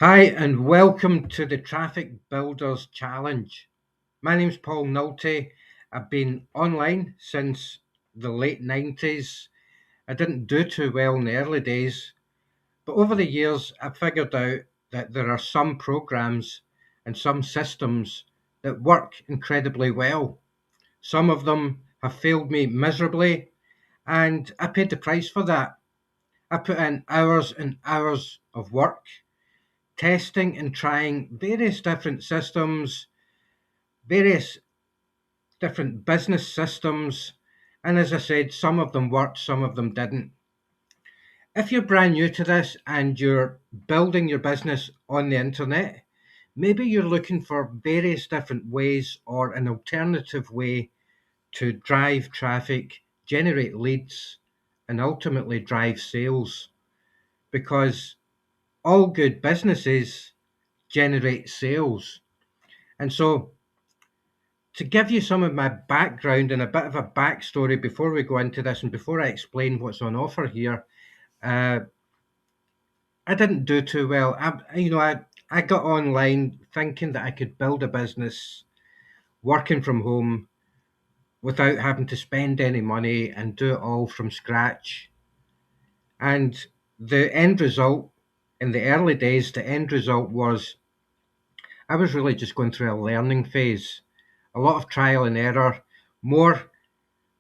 Hi, and welcome to the Traffic Builders Challenge. My name's Paul Nolte. I've been online since the late 90s. I didn't do too well in the early days, but over the years, I've figured out that there are some programs and some systems that work incredibly well. Some of them have failed me miserably, and I paid the price for that. I put in hours and hours of work testing and trying various different systems, various different business systems. And as I said, some of them worked, some of them didn't. If you're brand new to this and you're building your business on the internet, maybe you're looking for various different ways or an alternative way to drive traffic, generate leads, and ultimately drive sales. Because all good businesses generate sales. And so to give you some of my background and a bit of a backstory before we go into this and before I explain what's on offer here, uh, I didn't do too well. I got online thinking that I could build a business working from home without having to spend any money and do it all from scratch. And the end result, in the early days, the end result was I was really just going through a learning phase, a lot of trial and error, more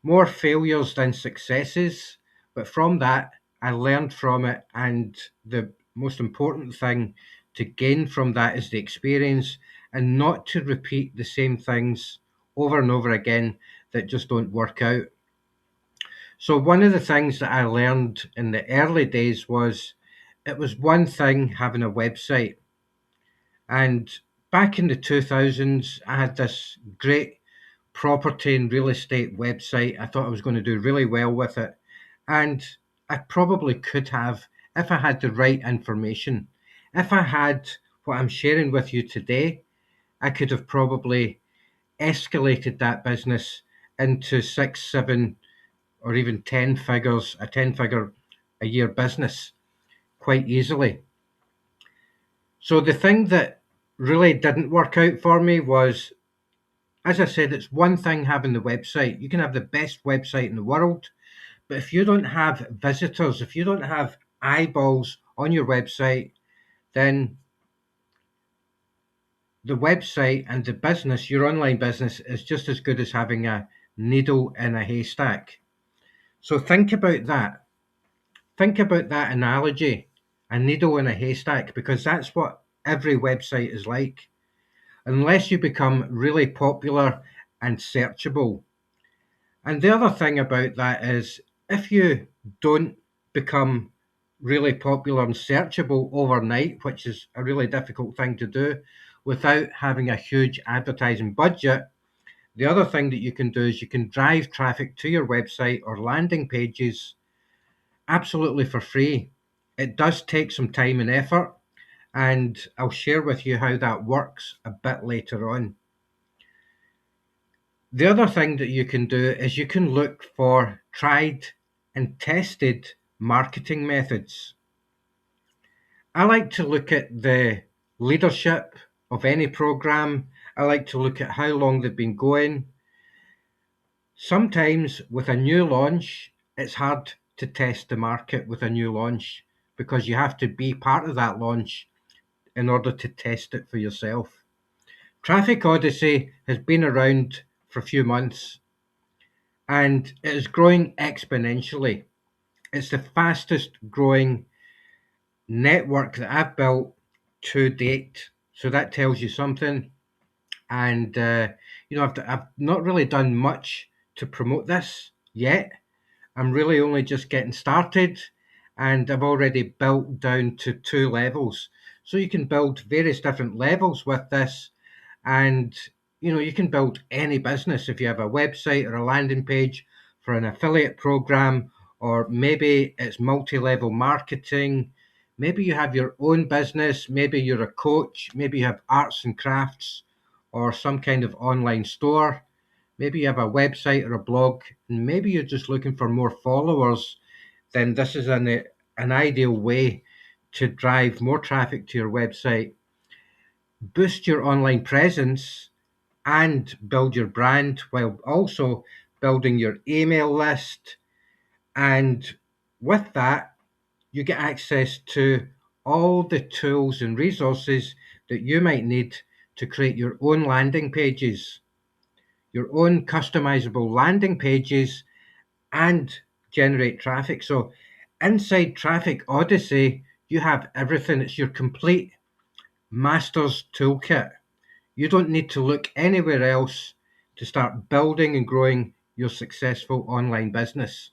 more failures than successes, but from that, I learned from it. And the most important thing to gain from that is the experience and not to repeat the same things over and over again that just don't work out. So, one of the things that I learned in the early days was it was one thing having a website. And back in the 2000s, I had this great property and real estate website. I thought I was going to do really well with it. And I probably could have if I had the right information. If I had what I'm sharing with you today, I could have probably escalated that business into six, seven, or even 10 figures, a 10-figure a year business quite easily. So the thing that really didn't work out for me was, as I said, it's one thing having the website. You can have the best website in the world, but if you don't have visitors, if you don't have eyeballs on your website, then the website and the business, your online business, is just as good as having a needle in a haystack. So think about that. Think about that analogy, a needle in a haystack, because that's what every website is like, unless you become really popular and searchable. And the other thing about that is if you don't become really popular and searchable overnight, which is a really difficult thing to do without having a huge advertising budget, the other thing that you can do is you can drive traffic to your website or landing pages absolutely for free. It does take some time and effort, and I'll share with you how that works a bit later on. The other thing that you can do is you can look for tried and tested marketing methods. I like to look at the leadership of any program. I like to look at how long they've been going. Sometimes with a new launch, it's hard to test the market with a new launch because you have to be part of that launch in order to test it for yourself. Traffic Odyssey has been around for a few months and it is growing exponentially. It's the fastest growing network that I've built to date. So that tells you something. And, I've not really done much to promote this yet. I'm really only just getting started and I've already built down to 2 levels. So you can build various different levels with this. And, you can build any business if you have a website or a landing page for an affiliate program, or maybe it's multi level marketing. Maybe you have your own business. Maybe you're a coach. Maybe you have arts and crafts or some kind of online store. Maybe you have a website or a blog, and maybe you're just looking for more followers. Then this is an ideal way to drive more traffic to your website, boost your online presence, and build your brand while also building your email list. And with that, you get access to all the tools and resources that you might need to create your own landing pages, your own customizable landing pages, and generate traffic. So inside Traffic Odyssey, you have everything. It's your complete master's toolkit. You don't need to look anywhere else to start building and growing your successful online business.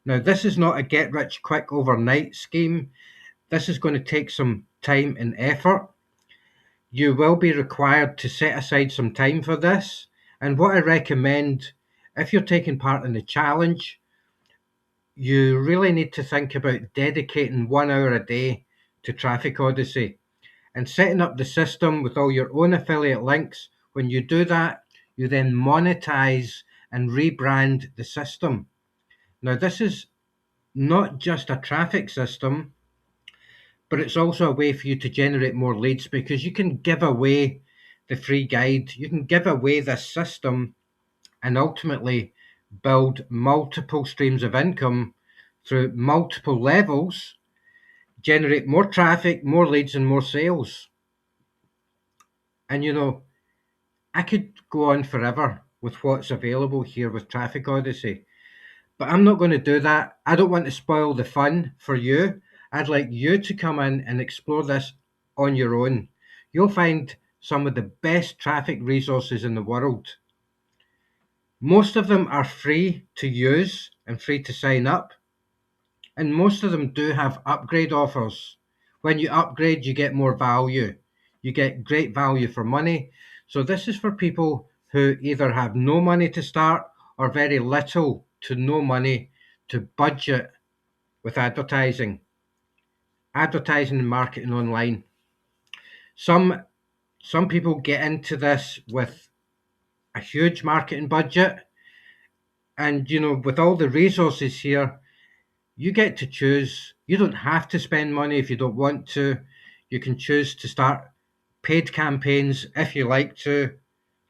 Now, this is not a get rich quick overnight scheme. This is going to take some time and effort. You will be required to set aside some time for this. And what I recommend, if you're taking part in the challenge, you really need to think about dedicating 1 hour a day to Traffic Odyssey and setting up the system with all your own affiliate links. When you do that, you then monetize and rebrand the system. Now, this is not just a traffic system, but it's also a way for you to generate more leads because you can give away the free guide, you can give away this system and ultimately build multiple streams of income through multiple levels, generate more traffic, more leads, and more sales. And I could go on forever with what's available here with Traffic Odyssey, but I'm not going to do that. I don't want to spoil the fun for you. I'd like you to come in and explore this on your own. You'll find some of the best traffic resources in the world. Most of them are free to use and free to sign up, and most of them do have upgrade offers. When you upgrade, you get more value. You get great value for money. So this is for people who either have no money to start or very little to no money to budget with advertising and marketing online. Some people get into this with a huge marketing budget, and with all the resources here, you get to choose. You don't have to spend money if you don't want to. You can choose to start paid campaigns if you like to,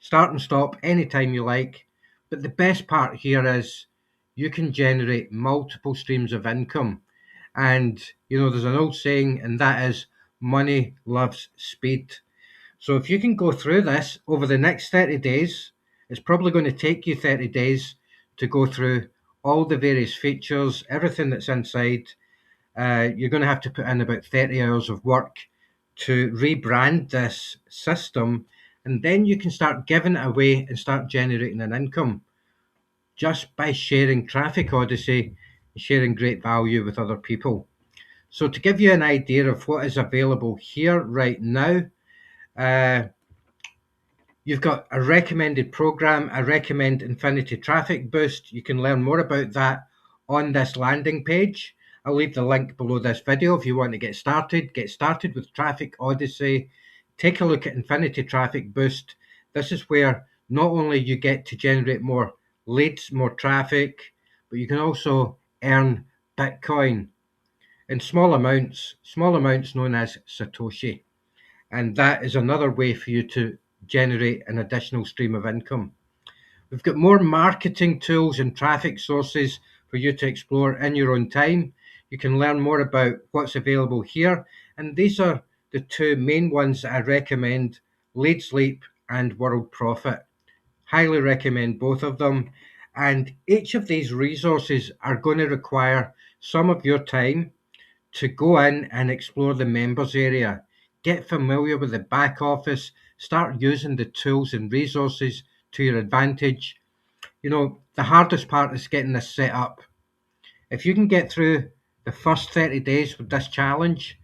start and stop anytime you like. But the best part here is you can generate multiple streams of income. And, there's an old saying, and that is money loves speed. So if you can go through this over the next 30 days, it's probably going to take you 30 days to go through all the various features, everything that's inside. You're going to have to put in about 30 hours of work to rebrand this system, and then you can start giving it away and start generating an income just by sharing Traffic Odyssey and sharing great value with other people. So to give you an idea of what is available here right now, you've got a recommended program. I recommend Infinity Traffic Boost. You can learn more about that on this landing page. I'll leave the link below this video if you want to get started. Get started with Traffic Odyssey. Take a look at Infinity Traffic Boost. This is where not only you get to generate more leads, more traffic, but you can also earn Bitcoin in small amounts known as Satoshi. And that is another way for you to generate an additional stream of income. We've got more marketing tools and traffic sources for you to explore in your own time. You can learn more about what's available here. And these are the two main ones that I recommend: Leads Leap and World Profit. Highly recommend both of them. And each of these resources are going to require some of your time to go in and explore the members area. Get familiar with the back office, start using the tools and resources to your advantage. The hardest part is getting this set up. If you can get through the first 30 days with this challenge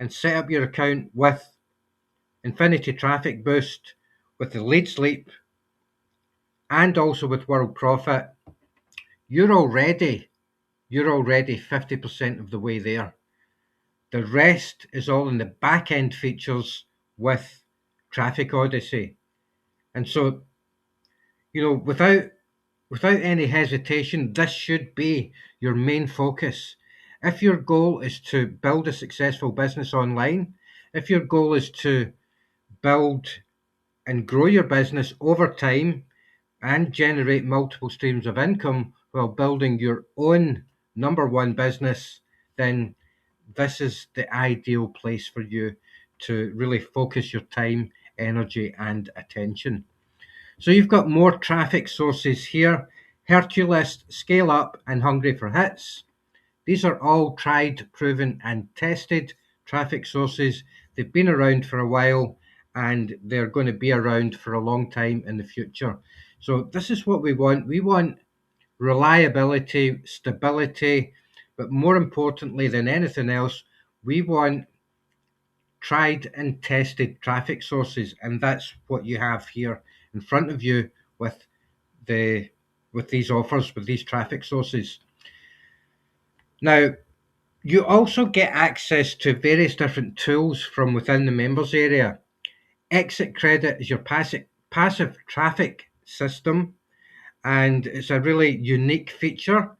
and set up your account with Infinity Traffic Boost, with the Leads Leap, and also with World Profit, you're already 50% of the way there. The rest is all in the back end features with Traffic Odyssey. And so, without any hesitation, this should be your main focus. If your goal is to build a successful business online, if your goal is to build and grow your business over time and generate multiple streams of income while building your own number one business, then this is the ideal place for you to really focus your time, energy, and attention. So you've got more traffic sources here: Hercules, Scale Up, and Hungry for Hits. These are all tried, proven, and tested traffic sources. They've been around for a while and they're going to be around for a long time in the future. So, this is what we want. We want reliability, stability, but more importantly than anything else, we want tried and tested traffic sources. And that's what you have here in front of you with the with these offers, with these traffic sources. Now, you also get access to various different tools from within the members area. Exit Credit is your passive traffic system, and it's a really unique feature.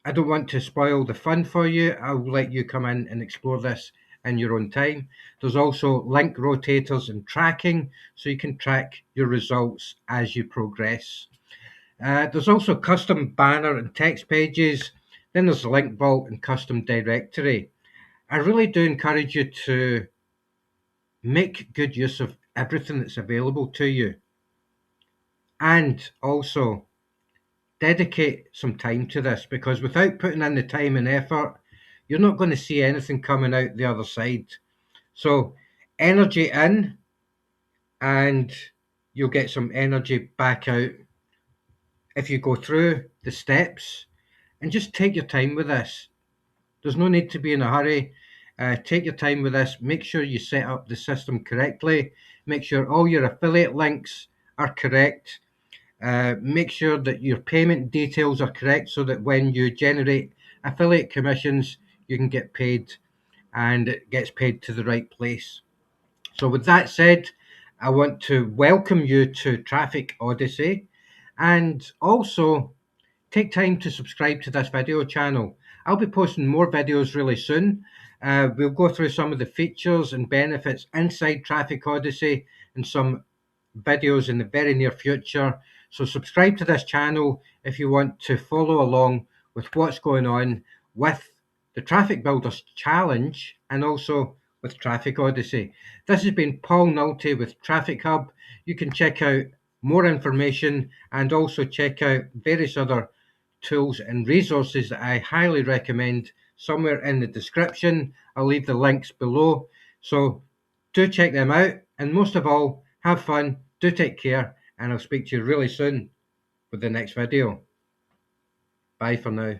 I don't want to spoil the fun for you. I'll let you come in and explore this in your own time. There's also link rotators and tracking, so you can track your results as you progress. There's also custom banner and text pages. Then there's Link Vault and custom directory. I really do encourage you to make good use of everything that's available to you, and also dedicate some time to this, because without putting in the time and effort, you're not going to see anything coming out the other side. So, energy in, and you'll get some energy back out if you go through the steps and just take your time with this. There's no need to be in a hurry. Take your time with this. Make sure you set up the system correctly. Make sure all your affiliate links are correct. Make sure that your payment details are correct so that when you generate affiliate commissions, you can get paid and it gets paid to the right place. So, with that said, I want to welcome you to Traffic Odyssey, and also take time to subscribe to this video channel. I'll be posting more videos really soon. We'll go through some of the features and benefits inside Traffic Odyssey and some videos in the very near future. So subscribe to this channel if you want to follow along with what's going on with the Traffic Builders Challenge and also with Traffic Odyssey. This has been Paul Nolte with Traffic Hub. You can check out more information and also check out various other tools and resources that I highly recommend somewhere in the description. I'll leave the links below. So do check them out. And most of all, have fun, do take care, and I'll speak to you really soon with the next video. Bye for now.